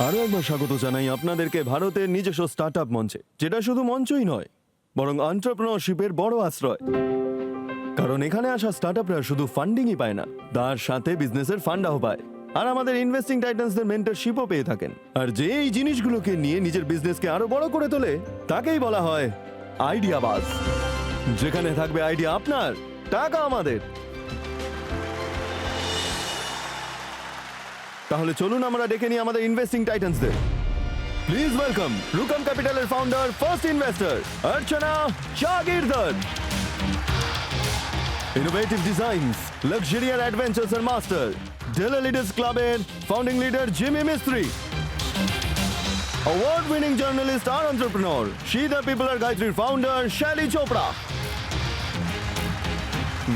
আরো একবার স্বাগত জানাই আপনাদেরকে ভারতের নিজস্ব স্টার্টআপ মঞ্চে, যেটা শুধু মঞ্চই নয় বরং এন্টারপ্রেনারশিপের বড় আশ্রয়। কারণ এখানে আসা স্টার্টআপরা শুধু ফান্ডিংই পায় না, তার সাথে বিজনেসের ফান্ডাও পায়। আর আমাদের ইনভেস্টিং টাইটান্সদের মেন্টরশিপও পেয়ে থাকেন। আর যে এই জিনিসগুলোকে নিয়ে নিজের বিজনেসকে আরো বড় করে তোলে, তাকেই বলা হয় আইডিয়াবাজ। যেখানে থাকবে আইডিয়া আপনার, টাকা আমাদের। তাহলে চলুন আমরা ডেকে নিই আমাদের ইনভেস্টিং টাইটান্সদের। প্লিজ ওয়েলকাম রুকাম ক্যাপিটালের founder, first investor Archana Jagirdar. Innovative designs, luxury আর অ্যাডভেঞ্চারস এর মাস্টার, ডেলা লিডার্স ক্লাবের founding leader Jimmy Mistry. Award winning journalist আর এন্টারপ্রেনার শি দ্য পিপল আর গায়ত্রীর founder Shaili Chopra.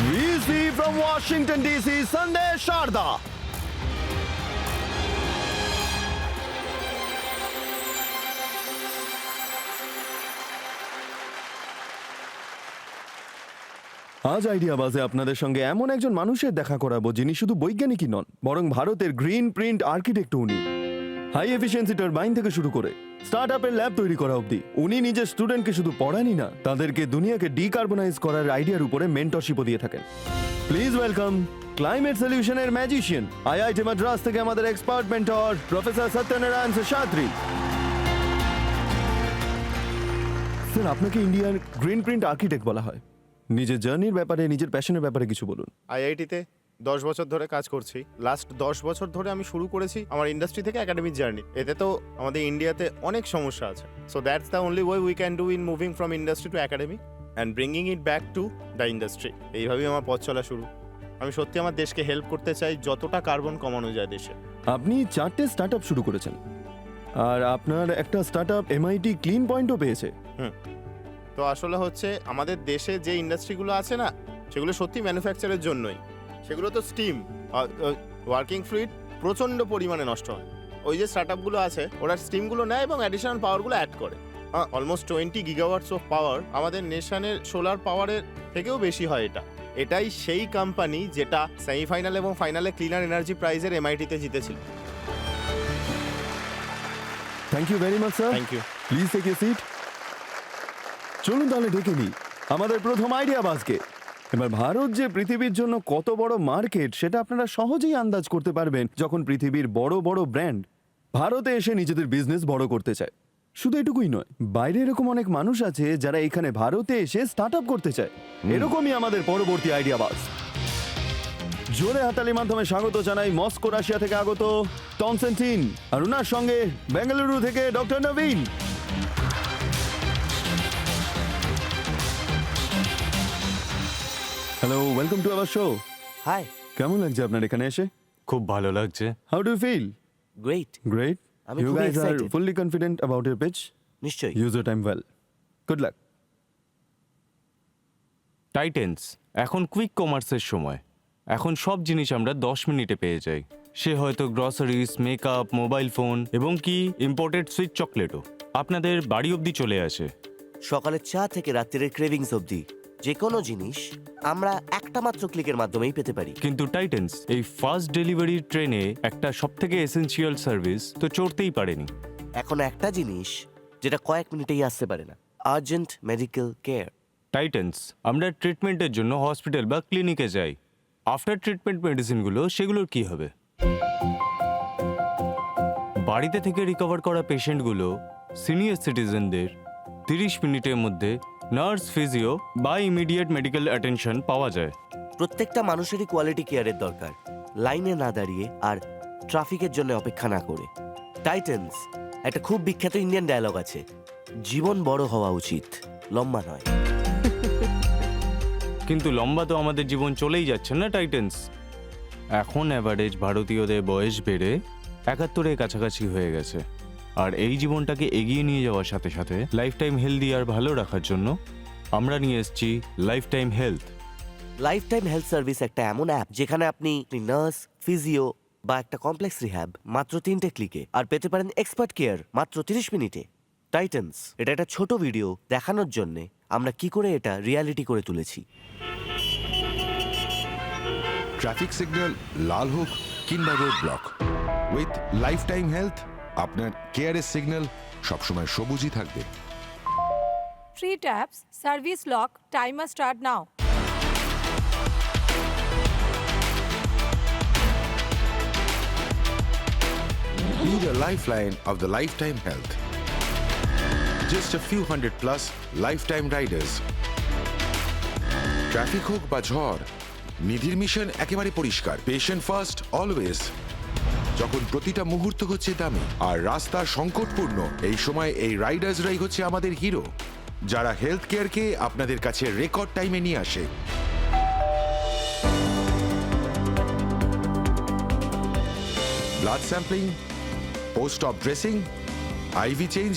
VC from Washington DC, Sandesh Sharda. আজ আইডিয়াবাজে আপনাদের সঙ্গে এমন একজন মানুষের দেখা করাবো যিনি শুধু বৈজ্ঞানিকই নন, বরং ভারতের গ্রিন প্রিন্ট আর্কিটেক্ট। উনি হাই এফিসিয়েন্সি টারবাইন থেকে শুরু করে স্টার্টআপের ল্যাব তৈরি করা অবধি উনি নিজের স্টুডেন্টকে শুধু পড়ানই না, তাদেরকে দুনিয়াকে ডিকার্বনাইজ করার আইডিয়ার উপরে মেন্টরশিপও দিয়ে থাকেন। প্লিজ ওয়েলকাম ক্লাইমেট সলিউশনের ম্যাজিশিয়ান, IIT মাদ্রাস থেকে আমাদের expert mentor professor Satyanarayan Seshadri. Sir, আপনাকে ইন্ডিয়ার গ্রিন প্রিন্ট আর্কিটেক্ট বলা হয়। নিজের জার্নির ব্যাপারে, নিজের প্যাশনের ব্যাপারে কিছু বলুন। আইআইটিতে 10 বছর ধরে কাজ করছি। লাস্ট 10 বছর ধরে আমি শুরু করেছি আমার ইন্ডাস্ট্রি থেকে একাডেমিক জার্নি। এতে তো আমাদের ইন্ডিয়াতে অনেক সমস্যা আছে। So that's the only way we can do in moving from industry to academy and bringing it back to the industry. এইভাবেই আমার পথ চলা শুরু। আমি সত্যি আমার দেশকে হেল্প করতে চাই যতটা কার্বন কমানো যায় দেশে। আপনি 4টে স্টার্টআপ শুরু করেছেন, আর আপনার একটা স্টার্টআপ MIT ক্লিন পয়েন্টও পেয়েছে। তো আসলে হচ্ছে আমাদের দেশে যে ইন্ডাস্ট্রিগুলো আছে না, সেগুলো সত্যি ম্যানুফ্যাকচারের জন্যই। সেগুলো তো স্টিম, ওয়ার্কিং ফ্লুইড প্রচণ্ড পরিমাণে নষ্ট হয়। ওই যে স্টার্টআপগুলো আছে, ওরা স্টিমগুলো নেয় এবং অ্যাডিশনাল পাওয়ারগুলো অ্যাড করে। অলমোস্ট 20 গিগাওয়াটস অফ পাওয়ার আমাদের নেশনের সোলার পাওয়ারের থেকেও বেশি হয়। এটাই সেই কোম্পানি যেটা সেমিফাইনাল এবং ফাইনালে ক্লিনার এনার্জি প্রাইজের MIT-তে জিতেছিল। Thank you very much sir. Thank you. Please take a seat. চলুন তাহলে ডেকে নিই আমাদের প্রথম আইডিয়াবাজকে। এবার ভারত যে পৃথিবীর জন্য কত বড় মার্কেট, সেটা আপনারা সহজেই আন্দাজ করতে পারবেন যখন পৃথিবীর বড় বড় ব্র্যান্ড ভারতে এসে নিজেদের বিজনেস বড় করতে চায়। শুধু এটুকুই নয়, বাইরে এরকম অনেক মানুষ আছে যারা এখানে ভারতে এসে স্টার্টআপ করতে চায়। এরকমই আমাদের পরবর্তী আইডিয়াবাজ। জোরে হাতালির মাধ্যমে স্বাগত জানাই মস্কো, রাশিয়া থেকে আগত কনস্টান্টিন, আর ওনার সঙ্গে বেঙ্গালুরু থেকে ডক্টর নবীন। Hello, welcome to our show. Hi. কেমন লাগছে আপনার এখানে এসে? খুব ভালো লাগছে। How do feel? Great. Great. আমি ইউ খুবই গাইজ আর excited. Fully confident about your pitch? নিশ্চয়ই। Use your time well. Good luck. Titans এখন কুইক কমার্সের সময়। এখন সব জিনিস আমরা 10 মিনিটে পেয়ে যাই। সে হয়তো গ্রসারিজ, মেকআপ, মোবাইল ফোন এবং কি ইম্পোর্টেড সুইট চকলেটও আপনাদের বাড়ি অবধি চলে আসে। সকালের চা থেকে রাত্রির ক্রেভিংস অবধি যে কোনো জিনিস আমরা একটা মাত্র ক্লিকের মাধ্যমেই পেতে পারি। কিন্তু টাইটেন্স এই ফাস্ট ডেলিভারি ট্রেনে একটা সবথেকে এসেনশিয়াল সার্ভিস তো চড়তেই পারেনি। এখন একটা জিনিস যেটা কয়েক মিনিটেই আসতে পারে না, আর্জেন্ট মেডিকেল কেয়ার। টাইটেন্স আমরা ট্রিটমেন্টের জন্য হসপিটাল বা ক্লিনিকে যাই। আফটার ট্রিটমেন্ট মেডিসিনগুলো, সেগুলোর কি হবে? বাড়িতে থেকে রিকভার করা পেশেন্টগুলো সিনিয়র সিটিজেনদের 30 মিনিটের মধ্যে নার্স, ফিজিও বা ইমিডিয়েট মেডিকেল অ্যাটেনশন পাওয়া যায়। প্রত্যেকটা মানুষেরই কোয়ালিটি কেয়ারের দরকার, লাইনে না দাঁড়িয়ে আর ট্রাফিকের জন্য অপেক্ষা না করে। টাইটেন্স একটা খুব বিখ্যাত ইন্ডিয়ান ডায়লগ আছে, জীবন বড় হওয়া উচিত, লম্বা নয়। কিন্তু লম্বা তো আমাদের জীবন চলেই যাচ্ছে না টাইটেন্স। এখন অ্যাভারেজ ভারতীয়দের বয়স বেড়ে 71-এর কাছাকাছি হয়ে গেছে। আর এই জীবনটাকে এগিয়ে নিয়ে যাওয়ার সাথে সাথে লাইফ টাইম হেলদি আর ভালো রাখার জন্য আমরা নিয়ে এসেছি life time health. Life time health service একটা এমন অ্যাপ যেখানে আপনি নার্স, ফিজিও বা একটা কমপ্লেক্স রিহ্যাব মাত্র 3টে ক্লিকে, আর পেতে পারেন এক্সপার্ট কেয়ার মাত্র 30 মিনিটে। টাইটেন্স এটা একটা ছোট ভিডিও দেখানোর জন্য আমরা কি করে এটা রিয়ালিটি করে তুলেছি। ট্রাফিক সিগন্যাল লাল হোক কিংবা road block, with life time health আপনার কেয়ারের সিগন্যাল সবসময় সবুজই থাকবে। 3 taps, service lock, timer start now. Be the lifeline of the Lifetime Health. Just a few hundred plus Lifetime riders. Traffic হোক বা ঝড়, নিধির মিশন একেবারে পরিষ্কার, পেশেন্ট ফার্স্ট অলওয়েজ। যখন প্রতিটা মুহূর্ত হচ্ছে দামি আর রাস্তা সংকটপূর্ণ, এই সময় এই রাইডার্সরাই হচ্ছে আমাদের হিরো, যারা হেলথ কেয়ারকে আপনাদের কাছে রেকর্ড টাইমে নিয়ে আসে। ব্লাড স্যাম্পলিং, পোস্ট অপ ড্রেসিং, আইভি চেঞ্জ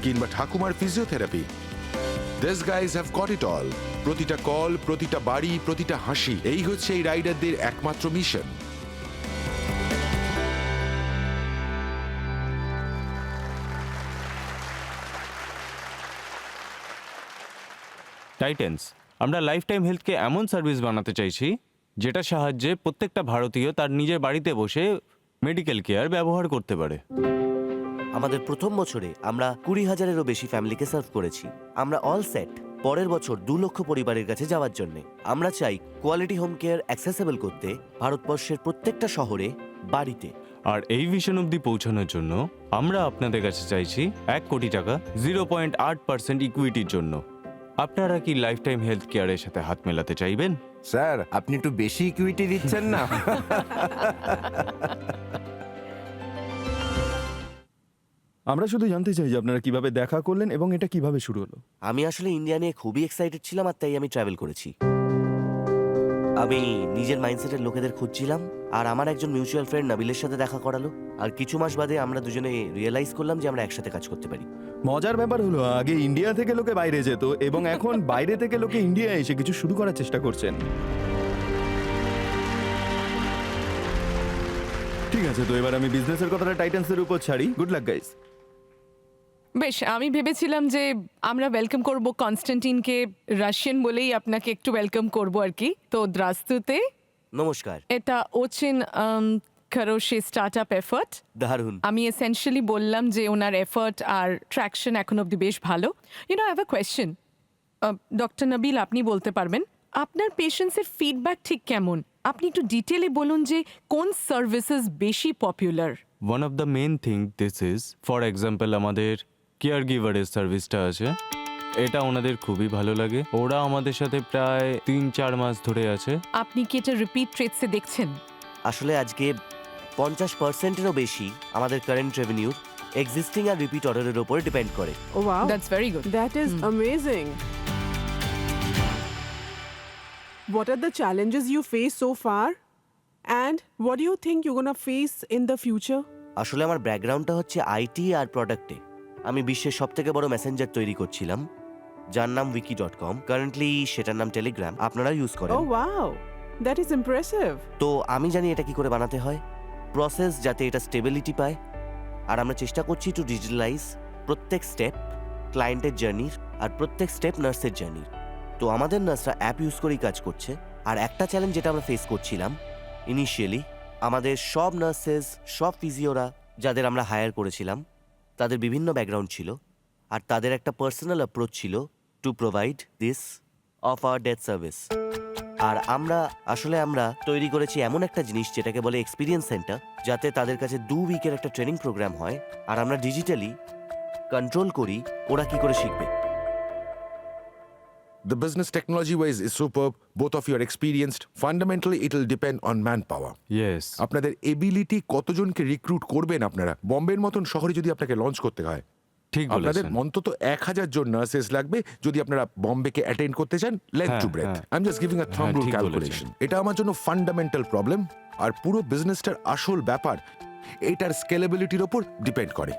কিংবা ঠাকুমার physiotherapy, this guys have got it all. প্রতিটা কল, প্রতিটা বাড়ি, প্রতিটা হাসি, এই হচ্ছে এই রাইডারদের একমাত্র মিশন। টাইটেন্স, আমরা লাইফ টাইম হেলথকে এমন সার্ভিস বানাতে চাইছি যেটা সাহায্যে প্রত্যেকটা ভারতীয় তার নিজের বাড়িতে বসে মেডিকেল কেয়ার ব্যবহার করতে পারে। আমাদের প্রথম বছরে আমরা 20,000-এরও বেশি ফ্যামিলিকে সার্ভ করেছি। আমরা অল সেট পরের বছর 2 লক্ষ পরিবারের কাছে যাওয়ার জন্য। আমরা চাই কোয়ালিটি হোম কেয়ার অ্যাক্সেসেবল করতে ভারতবর্ষের প্রত্যেকটা শহরে, বাড়িতে। আর এই ভিশন অবধি পৌঁছানোর জন্য আমরা আপনাদের কাছে চাইছি 1 কোটি টাকা 0.8% ইকুইটির জন্য। আপনারা কি লাইফ টাইম হেলথ কেয়ারের সাথে হাত মেলাতে চাইবেন? স্যার, আপনি একটু বেশি ইকুইটি দিচ্ছেন না? আমরা শুধু জানতে চাই যে আপনারা কিভাবে দেখা করলেন এবং এটা কিভাবে শুরু হলো। আমি আসলে ইন্ডিয়া নিয়ে খুবই এক্সাইটেড ছিলাম, আর তাই আমি ট্রাভেল করেছি। আমি নিজের মাইন্ডসেটের লোকেদের খুঁজছিলাম, আর আমার একজন মিউচুয়াল ফ্রেন্ড নাবিলের সাথে দেখা করালো। আর কিছু মাস বাদে আমরা দুজনে রিয়েলাইজ করলাম যে আমরা একসাথে কাজ করতে পারি। মজার ব্যাপার হলো আগে ইন্ডিয়া থেকে লোকে বাইরে যেত এবং এখন বাইরে থেকে লোকে ইন্ডিয়া এসে কিছু শুরু করার চেষ্টা করছেন। ঠিক আছে, তো এবার আমি বিজনেসের কথাটা টাইটান্সের উপর ছাড়ি। Good luck guys. বেশ, আমি ভেবেছিলাম যে আমরা ওয়েলকাম করব কনস্ট্যান্টিনকে, রাশিয়ান বলেই আপনাকে একটু ওয়েলকাম করব আর কি। তো দ্রাস্তুতে, নমস্কার। এটা ওচিন খরোশে স্টার্টআপ এফার্ট। দারুণ। আমি এসেনশিয়ালি বললাম যে ওনার এফার্ট আর ট্র্যাকশন এখন অবধি বেশ ভালো। I have a question. Doctor Nabil, আপনি বলতে পারবেন আপনার পেশেন্টসের ফিডব্যাক ঠিক কেমন? আপনি একটু ডিটেলে বলুন যে কোন সার্ভিসেস বেশি popular. One of the main thing this is, for example আমাদের কেয়ার গিভারের সার্ভিসটা আছে, এটা ওনাদের খুবই ভালো লাগে। ওরা আমাদের সাথে প্রায় 3-4 মাস ধরে আছে। আপনি কি এটা রিপিট রেটসে দেখছেন? আসলে আজকে 50%-এরও বেশি আমাদের কারেন্ট রেভিনিউ এক্সিস্টিং আর রিপিট অর্ডারের উপর ডিপেন্ড করে। Oh wow, that's very good. that is amazing. What are the challenges you face so far? And what do you think you're gonna face in the future? আসলে আমার ব্যাকগ্রাউন্ডটা হচ্ছে IT আর প্রোডাক্টে। আমি বিশ্বের সবথেকে বড় মেসেঞ্জার তৈরি করছিলাম, যার নাম wiki.com। কারেন্টলি সেটার নাম টেলিগ্রাম, আপনারা ইউজ করেন। Oh wow, that is impressive. তো আমি জানি এটা কি করে বানাতে হয়, প্রসেস যাতে এটা স্টেবিলিটি পায়। আর আমরা চেষ্টা করছি টু ডিজিটালাইজ প্রত্যেক স্টেপ ক্লায়েন্টের জার্নির, আর প্রত্যেক স্টেপ নার্সের জার্নির। তো আমাদের নার্সরা অ্যাপ ইউজ করেই কাজ করছে। আর একটা চ্যালেঞ্জ যেটা আমরা ফেস করছিলাম ইনিশিয়ালি, আমাদের সব নার্সেস, সব ফিজিওরা যাদের আমরা হায়ার করেছিলাম, তাদের বিভিন্ন ব্যাকগ্রাউন্ড ছিল, আর তাদের একটা পার্সোনাল অ্যাপ্রোচ ছিল to provide this of our death service. আর আমরা তৈরি করেছি এমন একটা জিনিস যেটাকে বলে এক্সপিরিয়েন্স সেন্টার, যাতে তাদের কাছে 2 উইকের একটা ট্রেনিং প্রোগ্রাম হয়, আর আমরা ডিজিটালি কন্ট্রোল করি ওরা কি করে শিখবে। The business technology wise is superb. Both of you are experienced. Fundamentally, it will depend on manpower. Yes, আপনাদের এবিলিটি কতজনকে রিক্রুট করবেন আপনারা। বম্বের মতন শহরে যদি আপনাকে লঞ্চ করতে হয়, ঠিক আপনাদের বলেছেন। অন্তত 1000 জন নার্সেস লাগবে যদি আপনারা বম্বেকে অ্যাটেন্ড করতে চান। Length to breathe, I am just giving a thumb rule ঠিক ক্যালকুলেশন। বলেছেন। এটা আমার জন্য ফান্ডামেন্টাল প্রবলেম, আর পুরো বিজনেসটার আসল ব্যাপার এটার স্কেলেবিলিটির ওপর ডিপেন্ড করে।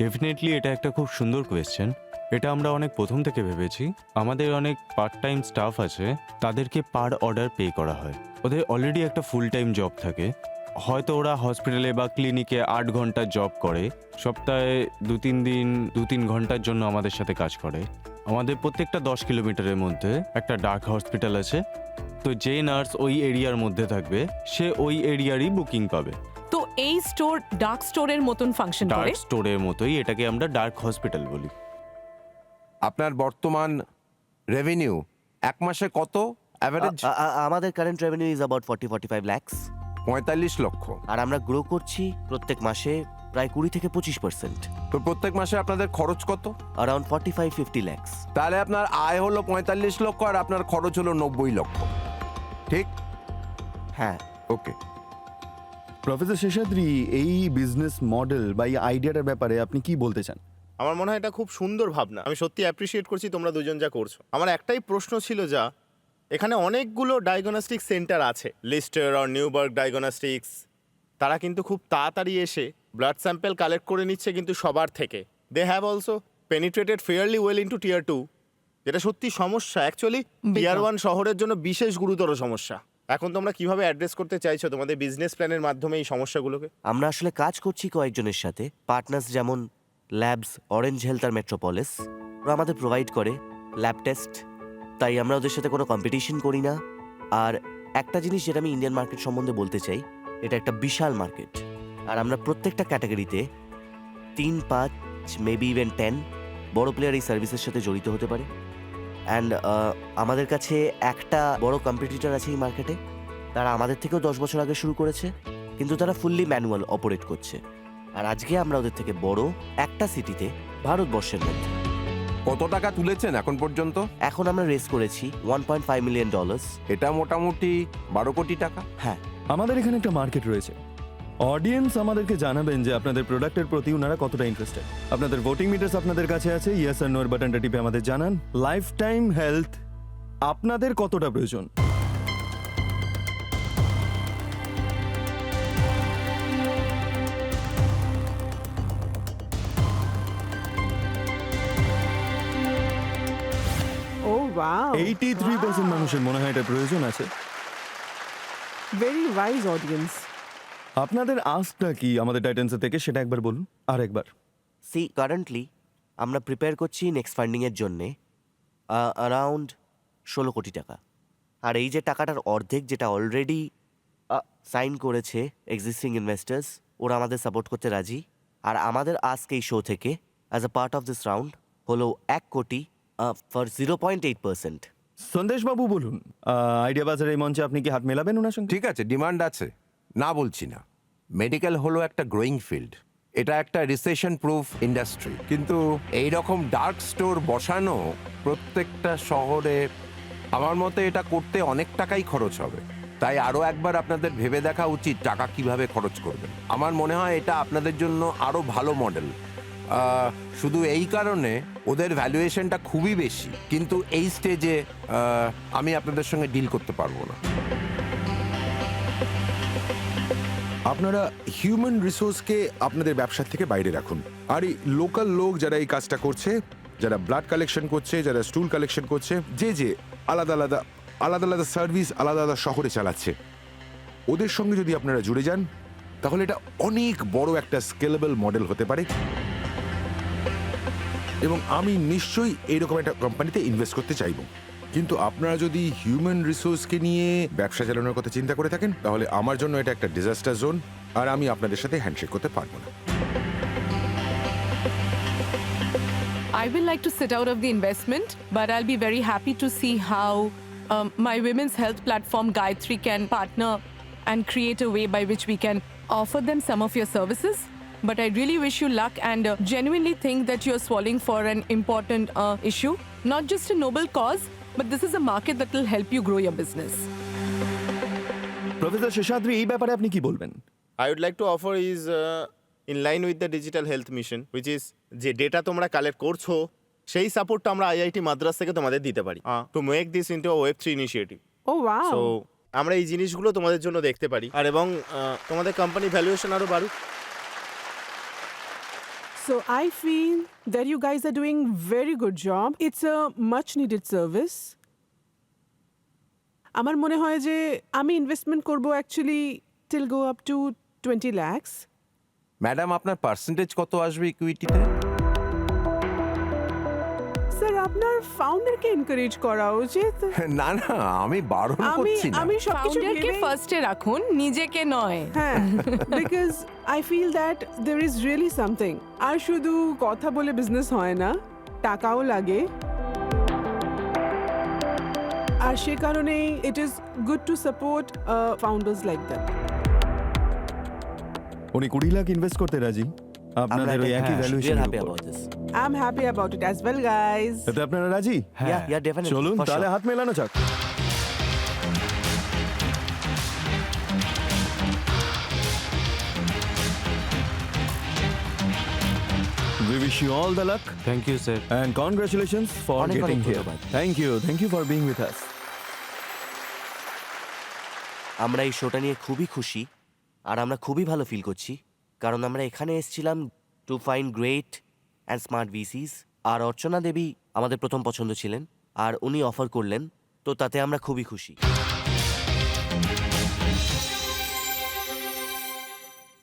ডেফিনেটলি এটা একটা খুব সুন্দর কোয়েশ্চেন। এটা আমরা অনেক প্রথম থেকে ভেবেছি। আমাদের অনেক পার্ট টাইম স্টাফ আছে, তাদেরকে পার অর্ডার পে করা হয়। ওদের অলরেডি একটা ফুল টাইম জব থাকে, হয়তো ওরা হসপিটালে বা ক্লিনিকে 8 ঘন্টার জব করে, সপ্তাহে 2-3 দিন 2-3 ঘন্টার জন্য আমাদের সাথে কাজ করে। আমাদের প্রত্যেকটা 10 কিলোমিটারের মধ্যে একটা ডার্ক হসপিটাল আছে, তো যে নার্স ওই এরিয়ার মধ্যে থাকবে সে ওই এরিয়ারই বুকিং পাবে। তো এই স্টোর ডার্ক স্টোরের মতন ফাংশন করে। ডার্ক স্টোরের মতোই, এটাকে আমরা ডার্ক হসপিটাল বলি। আপনার বর্তমান রেভিনিউ এক মাসে কত অ্যাভারেজ? আমাদের current revenue is about 40-45 lakhs 45 লক্ষ। আর আমরা গ্রো করছি প্রত্যেক মাসে প্রায় 20 থেকে 25%, তো প্রত্যেক মাসে আপনাদের খরচ কত? Around 45-50 lakhs। তাহলে আপনার আয় হলো 45 লক্ষ আর আপনার খরচ হলো 90 লক্ষ, ঠিক? হ্যাঁ। ওকে। প্রফেসর শেষাদ্রি, এই বিজনেস মডেল বা এই আইডিয়াটার ব্যাপারে আপনি কি বলতে চান? আমার মনে হয় এটা খুব সুন্দর ভাবনা। আমি সত্যি অ্যাপ্রিসিয়েট করছি তোমরা দুজন যা করছো। আমার একটাই প্রশ্ন ছিল, যা এখানে অনেকগুলো ডায়াগনস্টিক সেন্টার আছে, লিস্টার আর নিউবার্গ ডায়াগনস্টিক্স, তারা কিন্তু খুব তাড়াতাড়ি এসে ব্লাড স্যাম্পেল কালেক্ট করে নিচ্ছে কিন্তু সবার থেকে। They have also penetrated fairly well into tier 2, যেটা সত্যি সমস্যা। অ্যাকচুয়ালি টিয়ার 1 শহরের জন্য বিশেষ গুরুতর সমস্যা। এখন তোমরা কিভাবে অ্যাড্রেস করতে চাইছো তোমাদের বিজনেস প্ল্যানের মাধ্যমে এই সমস্যাগুলোকে? আমরা আসলে কাজ করছি কয়েকজনের সাথে, পার্টনার্স যেমন ল্যাবস, অরেঞ্জ হেলথ আর মেট্রোপলিস। ওরা আমাদের প্রোভাইড করে ল্যাব টেস্ট, তাই আমরা ওদের সাথে কোনো কম্পিটিশন করি না। আর একটা জিনিস যেটা আমি ইন্ডিয়ান মার্কেট সম্বন্ধে বলতে চাই, এটা একটা বিশাল মার্কেট, আর আমরা প্রত্যেকটা ক্যাটাগরিতে 3-5 মেবি ইভেন 10 বড় প্লেয়ার এই সার্ভিসের সাথে জড়িত হতে পারে। অ্যান্ড আমাদের কাছে একটা বড় কম্পিটিটর আছে এই মার্কেটে, তারা আমাদের থেকেও 10 বছর আগে শুরু করেছে, কিন্তু তারা ফুললি ম্যানুয়াল অপারেট করছে। আর আজকে আমরা ওদের থেকে বড় একটা সিটিতে ভারতবর্ষের মধ্যে। কত টাকা তুলেছেন এখন পর্যন্ত? এখন আমরা রেস করেছি $1.5 million। এটা মোটামুটি 12 কোটি টাকা। হ্যাঁ, আমাদের এখানে একটা মার্কেট রয়েছে। অডিয়েন্স আমাদেরকে জানাবেন যে আপনাদের প্রোডাক্টের প্রতি ওনারা কতটা ইন্টারেস্টেড। আপনাদের ভোটিং মিটার্স আপনাদের কাছে আছে, ইয়েস আর নো এর বাটনটা টিপে আমাদের জানান। লাইফ টাইম হেলথ আপনাদের কতটা প্রয়োজন? Oh wow. 83% মানুষের মনে হয় এটা প্রয়োজন আছে। Very wise audience. আপনাদের আস্কটা কি আমাদের টাইটান্সের থেকে, সেটা একবার বলুন আর একবার। সি কারেন্টলি আমরা প্রিপেয়ার করছি নেক্সট ফান্ডিংয়ের জন্যে অ্যারাউন্ড 16 কোটি টাকা। আর এই যে টাকাটার অর্ধেক যেটা অলরেডি সাইন করেছে এক্সিস্টিং ইনভেস্টার্স, ওরা আমাদের সাপোর্ট করতে রাজি। আর আমাদের আজকে এই শো থেকে as a part of this round হলো 1 কোটি ফর 0.8%। সন্দেশবাবু বলুন, আইডিয়া বাজারের এই মঞ্চে আপনি কি হাত মেলাবেন ওনার সঙ্গে? ঠিক আছে, ডিমান্ড আছে, না বলছি না। মেডিকেল হলো একটা গ্রোয়িং ফিল্ড, এটা একটা রিসেশন প্রুফ ইন্ডাস্ট্রি, কিন্তু এই রকম ডার্ক স্টোর বসানো প্রত্যেকটা শহরে আমার মতে এটা করতে অনেক টাকাই খরচ হবে। তাই আরও একবার আপনাদের ভেবে দেখা উচিত টাকা কিভাবে খরচ করবেন। আমার মনে হয় এটা আপনাদের জন্য আরও ভালো মডেল। শুধু এই কারণে ওদের ভ্যালুয়েশনটা খুবই বেশি, কিন্তু এই স্টেজে আমি আপনাদের সঙ্গে ডিল করতে পারবো না। আপনারা হিউম্যান রিসোর্সকে আপনাদের ব্যবসার থেকে বাইরে রাখুন, আর এই লোকাল লোক যারা এই কাজটা করছে, যারা ব্লাড কালেকশন করছে, যারা স্টুল কালেকশন করছে, যে আলাদা আলাদা সার্ভিস আলাদা আলাদা শহরে চালাচ্ছে, ওদের সঙ্গে যদি আপনারা জুড়ে যান, তাহলে এটা অনেক বড় একটা স্কেলেবল মডেল হতে পারে। এবং আমি নিশ্চয়ই এইরকম একটা কোম্পানিতে ইনভেস্ট করতে চাইব। কিন্তু আপনারা যদি হিউম্যান রিসোর্সকে নিয়ে ব্যবসা চালানোর কথা চিন্তা করে থাকেন, তাহলে আমার জন্য এটা একটা ডিজাস্টার জোন, আর আমি আপনাদের সাথে হ্যান্ডশেক করতে পারবো না। I will like to sit out of the investment, but I'll be very happy to see how my women's health platform Gayatri can partner and create a way by which we can offer them some of your services. But I really wish you luck and genuinely think that you're swallowing for an important issue, not just a noble cause, but this is a market that will help you grow your business. Professor Seshadri, এই ব্যাপারে আপনি কি বলবেন? I would like to offer is in line with the digital health mission, which is যে data তোমরা collect করছো সেই সাপোর্টটা আমরা আইআইটি মাদ্রাস থেকে তোমাদের দিতে পারি to make this into a Web3 initiative. Oh wow. So আমরা এই জিনিসগুলো তোমাদের জন্য দেখতে পারি, আর এবং তোমাদের কোম্পানি ভ্যালুয়েশন আরো বাড়ুক। So I feel that you guys are doing very good job. It's a much needed service. আমার মনে হয় যে আমি ইনভেস্টমেন্ট করব actually till go up to 20 lakhs. Madam, আপনার পার্সেন্টেজ কত আসবে ইকুইটিতে? Sir, আপনার ফাউন্ডারকে এনকারেজ করা উচিত। না না, আমি বারণ আমি করছি না। আমি সবকিছু ফাউন্ডারকে ভেবেই- ফার্স্টে রাখুন, নিজেকে নয়। হ্যাঁ, because I feel that there is really something. আর শুধু কথা বলে বিজনেস হয় না, টাকাও লাগে। আর সে কারণেই it is good to support founders like that. উনি 20 লাখ ইনভেস্ট করতে রাজি আপনাদের ওই একই valuation happy about this. I am happy about it as well guys. এতে আপনারা রাজি? ইয়া ইয়া ডেফিনেটলি। চলুন তাহলে হাত মেলানো যাক। We wish you all the luck thank you sir. and congratulations for অনেক getting অনেক here. ধন্যবাদ। Thank you for being with us. আমরা এই শোটা নিয়ে খুবই খুশি আর আমরা খুবই ভালো ফিল করছি, কারণ আমরা এখানে এসেছিলাম to find great and smart VCs. আর অর্চনা দেবী আমাদের প্রথম পছন্দ ছিলেন, আর উনি অফার করলেন, তো তাতে আমরা খুবই খুশি।